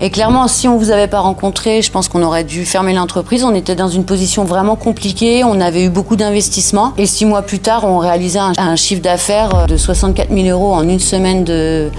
Et clairement, si on vous avait pas rencontré, je pense qu'on aurait dû fermer l'entreprise. On était dans une position vraiment compliquée. On avait eu beaucoup d'investissements. Et 6 mois plus tard, on réalisait un chiffre d'affaires de 64 000 € en une semaine de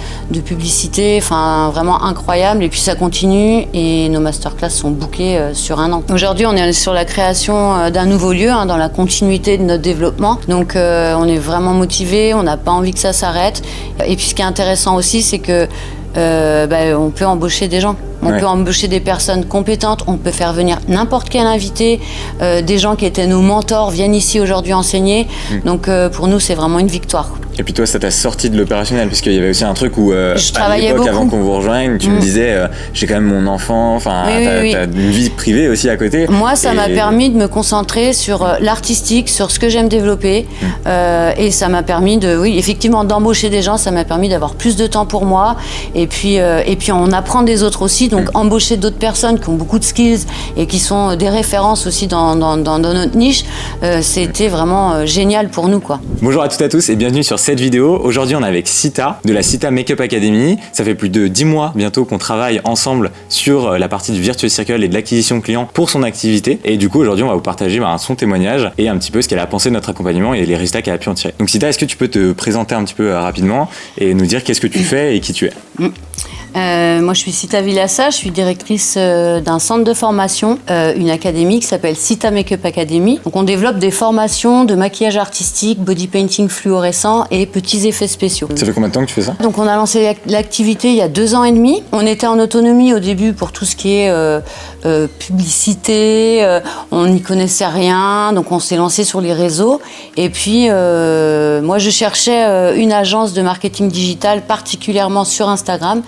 publicité. Enfin, vraiment incroyable. Et puis ça continue. Et nos masterclass sont bookées sur 1 an. Aujourd'hui, on est sur la création d'un nouveau lieu, dans la continuité de notre développement. Donc, on est vraiment motivés. On n'a pas envie que ça s'arrête. Et puis, ce qui est intéressant aussi, c'est que on peut embaucher des gens. On peut embaucher des personnes compétentes, on peut faire venir n'importe quel invité. Des gens qui étaient nos mentors viennent ici aujourd'hui enseigner. Donc pour nous, c'est vraiment une victoire. Et puis toi, ça t'a sorti de l'opérationnel, parce qu'il y avait aussi un truc où, à l'époque, beaucoup. avant qu'on vous rejoigne, tu me disais, j'ai quand même mon enfant, enfin, t'as une vie privée aussi à côté. Moi, ça m'a permis de me concentrer sur l'artistique, sur ce que j'aime développer. Et ça m'a permis effectivement, d'embaucher des gens, ça m'a permis d'avoir plus de temps pour moi. Et puis on apprend des autres aussi. Donc embaucher d'autres personnes qui ont beaucoup de skills et qui sont des références aussi dans notre niche, c'était vraiment génial pour nous, quoi. Bonjour à toutes et à tous et bienvenue sur cette vidéo. Aujourd'hui, on est avec Sita de la Sita Makeup Academy. Ça fait plus de 10 mois bientôt qu'on travaille ensemble sur la partie du Virtuous Circle et de l'acquisition client pour son activité. Et du coup, aujourd'hui, on va vous partager son témoignage et un petit peu ce qu'elle a pensé de notre accompagnement et les résultats qu'elle a pu en tirer. Donc Sita, est-ce que tu peux te présenter un petit peu rapidement et nous dire qu'est-ce que tu fais et qui tu es? Moi, je suis Sita Villassa, je suis directrice d'un centre de formation, une académie qui s'appelle Sita Makeup Academy. Donc, on développe des formations de maquillage artistique, body painting fluorescent et petits effets spéciaux. Ça fait combien de temps que tu fais ça? Donc, on a lancé l'activité il y a 2 ans et demi. On était en autonomie au début pour tout ce qui est publicité. On n'y connaissait rien, donc on s'est lancé sur les réseaux. Et puis, moi, je cherchais une agence de marketing digital, particulièrement sur Instagram.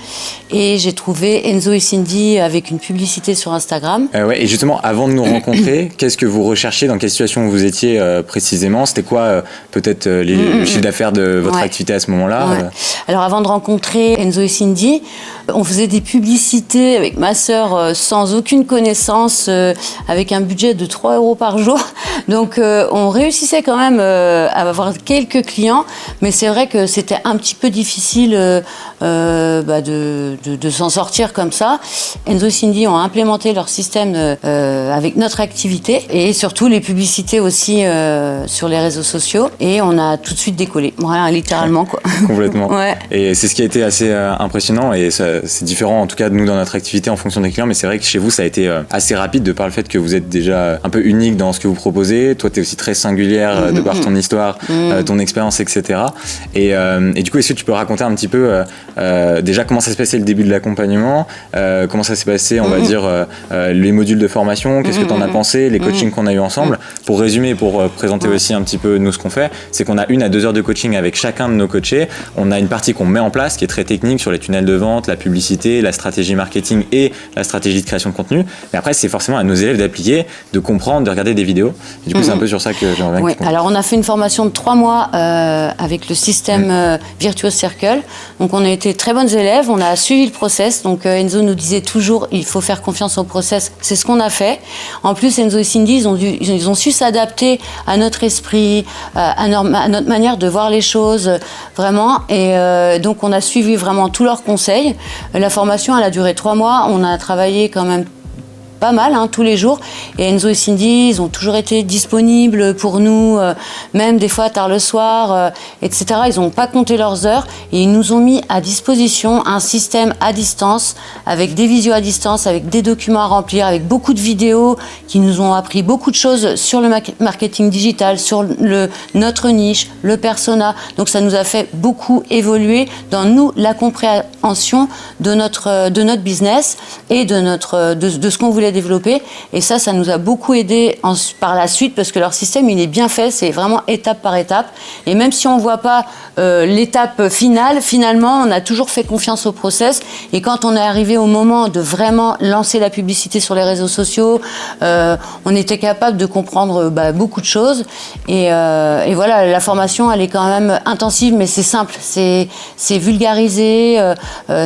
Et j'ai trouvé Enzo et Cindy avec une publicité sur Instagram. Et justement, avant de nous rencontrer, qu'est-ce que vous recherchiez? Dans quelle situation vous étiez précisément? C'était quoi peut-être le chiffre d'affaires de votre activité à ce moment-là? Alors avant de rencontrer Enzo et Cindy, on faisait des publicités avec ma sœur sans aucune connaissance, avec un budget de 3 € par jour. Donc on réussissait quand même à avoir quelques clients, mais c'est vrai que c'était un petit peu difficile de s'en sortir comme ça. Enzo et Cindy ont implémenté leur système avec notre activité et surtout les publicités aussi sur les réseaux sociaux, et on a tout de suite décollé, voilà, littéralement, quoi. Complètement. Et c'est ce qui a été assez impressionnant, et c'est différent en tout cas de nous dans notre activité en fonction des clients, mais c'est vrai que chez vous ça a été assez rapide de par le fait que vous êtes déjà un peu unique dans ce que vous proposez. Toi, tu es aussi très singulière de par ton histoire, ton expérience, etc. Et du coup, est-ce que tu peux raconter un petit peu déjà comment ça s'est passé le début de l'accompagnement, comment ça s'est passé, on va dire, les modules de formation, qu'est-ce que tu en as pensé, les coachings qu'on a eu ensemble? Pour résumer, pour présenter aussi un petit peu nous ce qu'on fait, c'est qu'on a 1 à 2 heures de coaching avec chacun de nos coachés. On a une partie qu'on met en place qui est très technique sur les tunnels de vente, la publicité, la stratégie marketing et la stratégie de création de contenu. Mais après, c'est forcément à nos élèves d'appliquer, de comprendre, de regarder des vidéos. Et du coup, c'est un peu sur ça que j'aimerais bien que tu comptes. Alors on a fait une formation de 3 mois avec le système Virtuous Circle. Donc on a été très bonnes élèves, on a suivi le process. Donc Enzo nous disait toujours, il faut faire confiance au process. C'est ce qu'on a fait. En plus, Enzo et Cindy, ils ont su s'adapter à notre esprit, à notre manière de voir les choses, vraiment. Et donc on a suivi vraiment tous leurs conseils. La formation, elle a duré 3 mois. On a travaillé quand même pas mal, tous les jours. Et Enzo et Cindy, ils ont toujours été disponibles pour nous, même des fois tard le soir, etc. Ils n'ont pas compté leurs heures et ils nous ont mis à disposition un système à distance, avec des visios à distance, avec des documents à remplir, avec beaucoup de vidéos qui nous ont appris beaucoup de choses sur le marketing digital, sur notre niche, le persona. Donc ça nous a fait beaucoup évoluer dans la compréhension de notre business et de ce qu'on voulait développer. Et ça nous a beaucoup aidé par la suite, parce que leur système, il est bien fait, c'est vraiment étape par étape. Et même si on ne voit pas l'étape finale, finalement, on a toujours fait confiance au process. Et quand on est arrivé au moment de vraiment lancer la publicité sur les réseaux sociaux, on était capable de comprendre beaucoup de choses. Et voilà, la formation, elle est quand même intensive, mais c'est simple, c'est vulgarisé.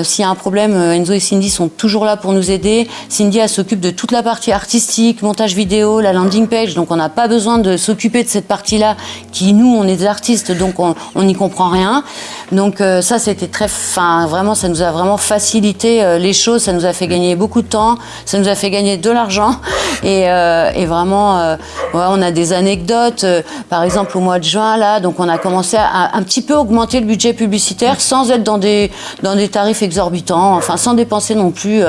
S'il y a un problème, Enzo et Cindy sont toujours là pour nous aider. Cindy, elle s'occupe de toute la partie artistique, montage vidéo, la landing page. Donc, on n'a pas besoin de s'occuper de cette partie-là qui, nous, on est des artistes, donc on n'y comprend rien. Donc, ça, c'était vraiment, ça nous a vraiment facilité les choses. Ça nous a fait gagner beaucoup de temps. Ça nous a fait gagner de l'argent. Et vraiment, on a des anecdotes. Par exemple, au mois de juin, là, donc on a commencé à un petit peu augmenter le budget publicitaire sans être dans des tarifs exorbitants, enfin sans dépenser non plus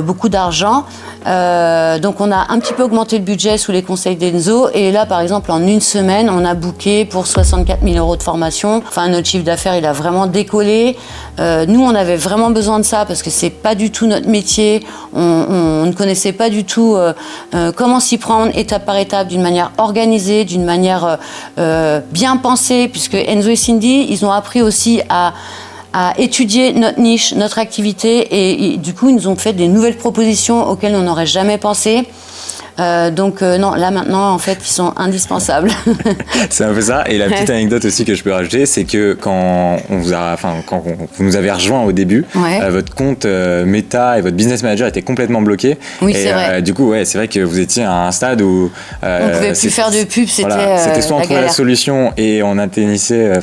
beaucoup d'argent. Donc on a un petit peu augmenté le budget sous les conseils d'Enzo, et là par exemple en une semaine on a booké pour 64 000 € de formation. Enfin, notre chiffre d'affaires il a vraiment décollé. Nous on avait vraiment besoin de ça parce que c'est pas du tout notre métier. On ne connaissait pas du tout comment s'y prendre étape par étape, d'une manière organisée, d'une manière bien pensée, puisque Enzo et Cindy ils ont appris aussi à étudier notre niche, notre activité, et du coup, ils nous ont fait des nouvelles propositions auxquelles on n'aurait jamais pensé. Non, là maintenant, en fait, ils sont indispensables. C'est un peu ça. Et la petite anecdote aussi que je peux rajouter, c'est que quand vous nous avez rejoint au début, votre compte Meta et votre business manager étaient complètement bloqués. Oui, c'est vrai. Du coup, c'est vrai que vous étiez à un stade où on pouvait plus faire de pub. C'était soit on trouvait la solution et on atteignissait,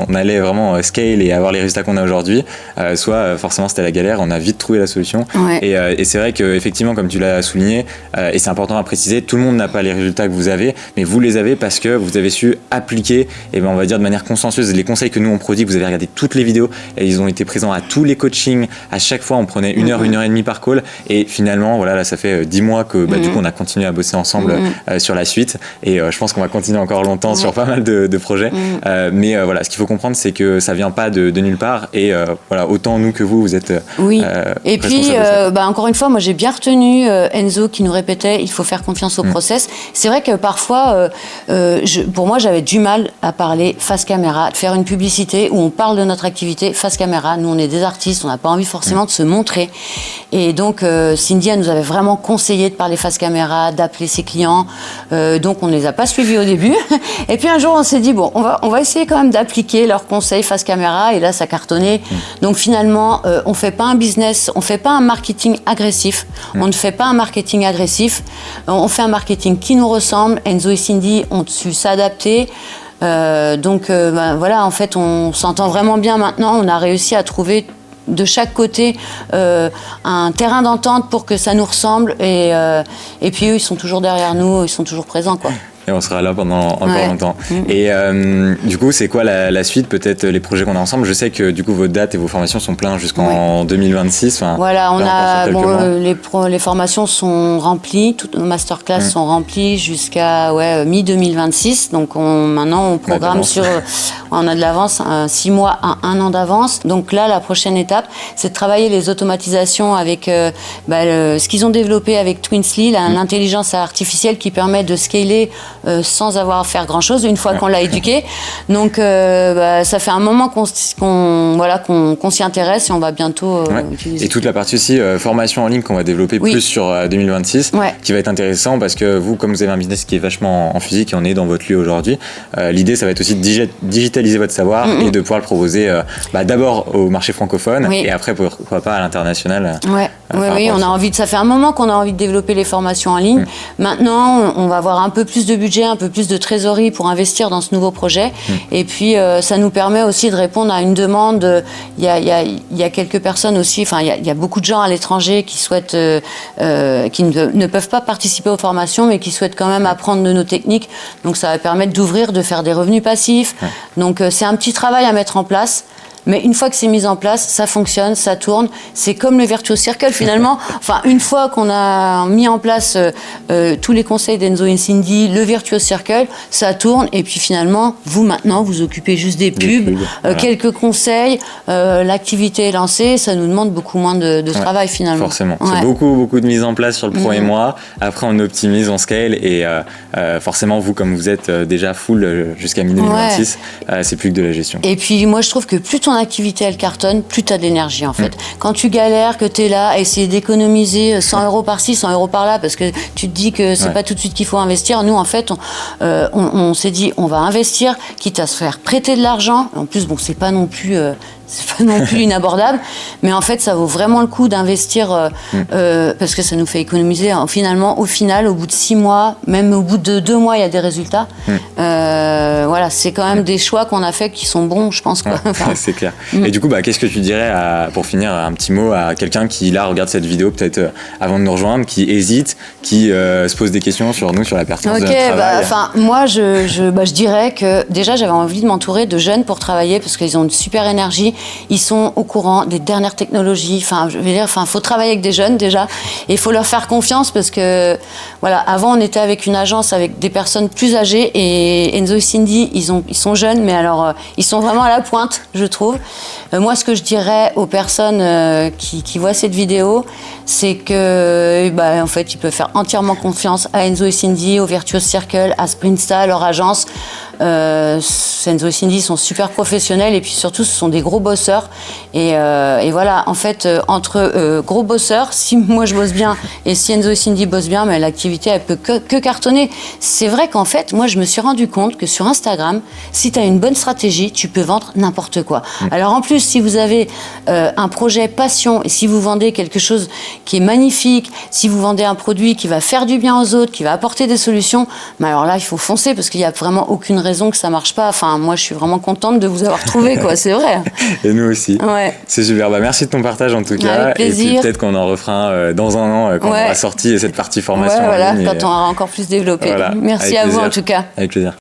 on allait vraiment scale et avoir les résultats qu'on a aujourd'hui, soit forcément c'était la galère. On a vite trouvé la solution. Et c'est vrai que effectivement, comme tu l'as souligné, et c'est important à préciser, tout le monde n'a pas les résultats que vous avez, mais vous les avez parce que vous avez su appliquer, et on va dire de manière consciencieuse, les conseils que nous on produit, que vous avez regardé toutes les vidéos, et ils ont été présents à tous les coachings. À chaque fois, on prenait 1 heure, 1 heure et demie par call, et finalement, voilà, là, ça fait 10 mois que du coup, on a continué à bosser ensemble sur la suite, et je pense qu'on va continuer encore longtemps sur pas mal de projets. Mais voilà, ce qu'il faut comprendre, c'est que ça vient pas de nulle part, et voilà, autant nous que vous êtes. Et puis, encore une fois, moi, j'ai bien retenu Enzo qui nous répétait, il faut faire confiance au process. C'est vrai que parfois, pour moi, j'avais du mal à parler face caméra, de faire une publicité où on parle de notre activité face caméra. Nous, on est des artistes, on n'a pas envie forcément de se montrer. Et donc, Cindy, elle nous avait vraiment conseillé de parler face caméra, d'appeler ses clients. Donc, on ne les a pas suivis au début. Et puis, un jour, on s'est dit, bon, on va essayer quand même d'appliquer leurs conseils face caméra. Et là, ça cartonnait. Donc, finalement, on ne fait pas un business, on ne fait pas un marketing agressif. On ne fait pas un marketing agressif. On fait un marketing qui nous ressemble. Enzo et Cindy ont su s'adapter. Voilà, en fait, on s'entend vraiment bien maintenant. On a réussi à trouver de chaque côté un terrain d'entente pour que ça nous ressemble. Et puis eux, ils sont toujours derrière nous, ils sont toujours présents, quoi. Et on sera là pendant encore longtemps. Et du coup, c'est quoi la suite, peut-être les projets qu'on a ensemble? Je sais que du coup, vos dates et vos formations sont pleines jusqu'en 2026. Voilà, les formations sont remplies, toutes nos masterclass sont remplies jusqu'à mi-2026. Donc maintenant, on programme on a de l'avance, 6 mois à 1 an d'avance. Donc là, la prochaine étape, c'est de travailler les automatisations avec ce qu'ils ont développé avec Twinsly, l'intelligence artificielle qui permet de scaler sans avoir à faire grand-chose une fois qu'on l'a éduqué. Donc ça fait un moment qu'on s'y intéresse et on va bientôt utiliser. Et toute la partie aussi formation en ligne qu'on va développer plus sur 2026, qui va être intéressant parce que vous, comme vous avez un business qui est vachement en physique et on est dans votre lieu aujourd'hui, l'idée ça va être aussi de digitaliser votre savoir et de pouvoir le proposer d'abord au marché francophone et après pourquoi pas à l'international. Oui, on a envie ça fait un moment qu'on a envie de développer les formations en ligne. Maintenant, on va avoir un peu plus de budget, un peu plus de trésorerie pour investir dans ce nouveau projet. Et puis, ça nous permet aussi de répondre à une demande. Il y a quelques personnes aussi, il y a beaucoup de gens à l'étranger qui souhaitent, qui ne peuvent pas participer aux formations, mais qui souhaitent quand même apprendre de nos techniques. Donc, ça va permettre d'ouvrir, de faire des revenus passifs. Donc, c'est un petit travail à mettre en place. Mais une fois que c'est mis en place, ça fonctionne, ça tourne. C'est comme le Virtuous Circle finalement. Enfin, une fois qu'on a mis en place tous les conseils d'Enzo et Cindy, le Virtuous Circle, ça tourne. Et puis finalement, vous maintenant, vous occupez juste des pubs, quelques conseils, l'activité est lancée. Ça nous demande beaucoup moins de travail finalement. Forcément. C'est beaucoup de mise en place sur le premier mois. Après, on optimise, on scale. Et forcément, vous, comme vous êtes déjà full jusqu'à mi-2026, c'est plus que de la gestion. Et puis moi, je trouve que plus ton activité elle cartonne, plus tu as d'énergie en fait. Quand tu galères, que tu es là à essayer d'économiser 100 € par-ci, 100 € par-là, parce que tu te dis que c'est pas tout de suite qu'il faut investir. Nous en fait, on s'est dit on va investir, quitte à se faire prêter de l'argent. En plus, bon, c'est pas non plus c'est pas non plus inabordable, mais en fait, ça vaut vraiment le coup d'investir parce que ça nous fait économiser. Finalement, au bout de 6 mois, même au bout de 2 mois, il y a des résultats. Voilà, c'est quand même des choix qu'on a fait qui sont bons, je pense. Quoi. Enfin, c'est clair. Et du coup, qu'est-ce que tu dirais, pour finir, un petit mot à quelqu'un qui, là, regarde cette vidéo peut-être avant de nous rejoindre, qui hésite, qui se pose des questions sur nous, sur la pertinence de notre travail. Moi, je dirais que déjà, j'avais envie de m'entourer de jeunes pour travailler parce qu'ils ont une super énergie. Ils sont au courant des dernières technologies. Faut travailler avec des jeunes déjà et il faut leur faire confiance parce que, voilà, avant on était avec une agence avec des personnes plus âgées et Enzo et Cindy, ils sont jeunes, mais alors ils sont vraiment à la pointe, je trouve. Moi, ce que je dirais aux personnes qui voient cette vidéo, c'est que, en fait, ils peuvent faire entièrement confiance à Enzo et Cindy, au Virtuous Circle, à Sprinta, à leur agence. Enzo et Cindy sont super professionnels et puis surtout ce sont des gros bosseurs et voilà, en fait entre gros bosseurs, si moi je bosse bien et si Enzo et Cindy bossent bien, mais l'activité elle peut que cartonner. C'est vrai qu'en fait moi je me suis rendu compte que sur Instagram, si tu as une bonne stratégie, tu peux vendre n'importe quoi. Alors en plus si vous avez un projet passion et si vous vendez quelque chose qui est magnifique, si vous vendez un produit qui va faire du bien aux autres, qui va apporter des solutions, mais alors là il faut foncer parce qu'il n'y a vraiment aucune raison que ça marche pas. Enfin, moi, je suis vraiment contente de vous avoir trouvé, quoi. C'est vrai. Et nous aussi. Ouais. C'est super. Merci de ton partage, en tout cas. Avec plaisir. Et puis, peut-être qu'on en refera un dans un an, quand on aura sorti cette partie formation. Quand on aura encore plus développé. Voilà. Merci à vous, en tout cas. Avec plaisir.